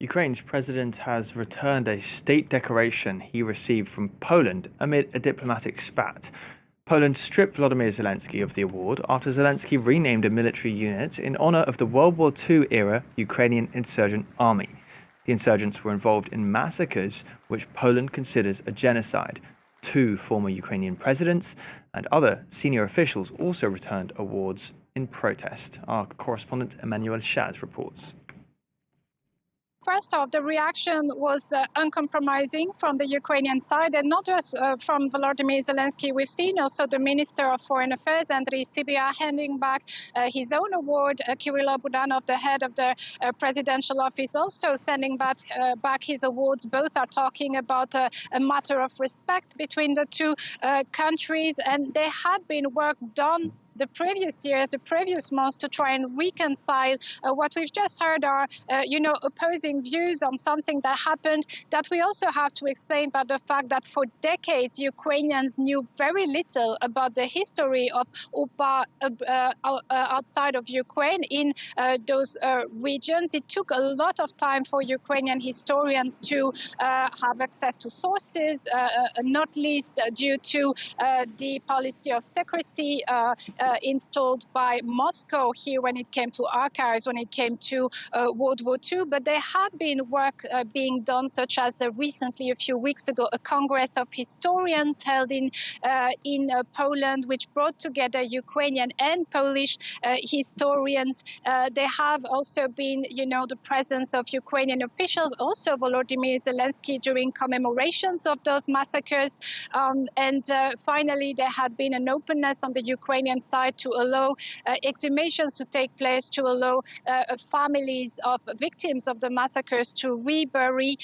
Ukraine's president has returned a state decoration he received from Poland amid a diplomatic spat. Poland stripped Volodymyr Zelensky of the award after Zelensky renamed a military unit in honor of the World War II-era Ukrainian insurgent army. The insurgents were involved in massacres, which Poland considers a genocide. Two former Ukrainian presidents and other senior officials also returned awards in protest. Our correspondent Emmanuelle Chaze reports. First off, the reaction was uncompromising from the Ukrainian side, and not just from Volodymyr Zelensky. We've seen also the Minister of Foreign Affairs, Andriy Sybiha, handing back his own award. Kirilo Budanov, the head of the presidential office, also sending back his awards. Both are talking about a matter of respect between the two countries, and there had been work done the previous years, the previous months, to try and reconcile what we've just heard are, opposing views on something that happened, that we also have to explain about the fact that for decades, Ukrainians knew very little about the history of UPA outside of Ukraine in those regions. It took a lot of time for Ukrainian historians to have access to sources, not least due to the policy of secrecy installed by Moscow here when it came to archives, when it came to World War II. But there had been work being done, such as recently, a few weeks ago, a Congress of Historians held in Poland, which brought together Ukrainian and Polish historians. There have also been, the presence of Ukrainian officials, also Volodymyr Zelensky, during commemorations of those massacres. And finally, there had been an openness on the Ukrainian side to allow exhumations to take place, to allow families of victims of the massacres to rebury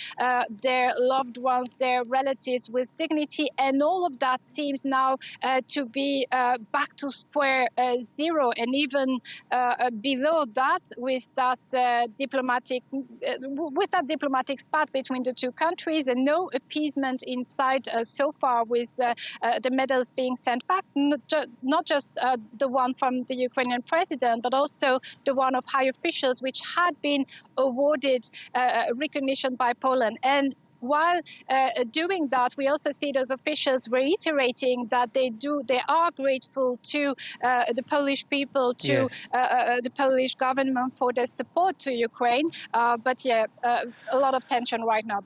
their loved ones, their relatives with dignity. And all of that seems now to be back to square zero, and even below that, with that diplomatic spat between the two countries, and no appeasement inside so far, with the medals being sent back, not just the one from the Ukrainian president, but also the one of high officials, which had been awarded recognition by Poland. And while doing that, we also see those officials reiterating that they are grateful to the Polish people, to the Polish government for their support to Ukraine. But a lot of tension right now.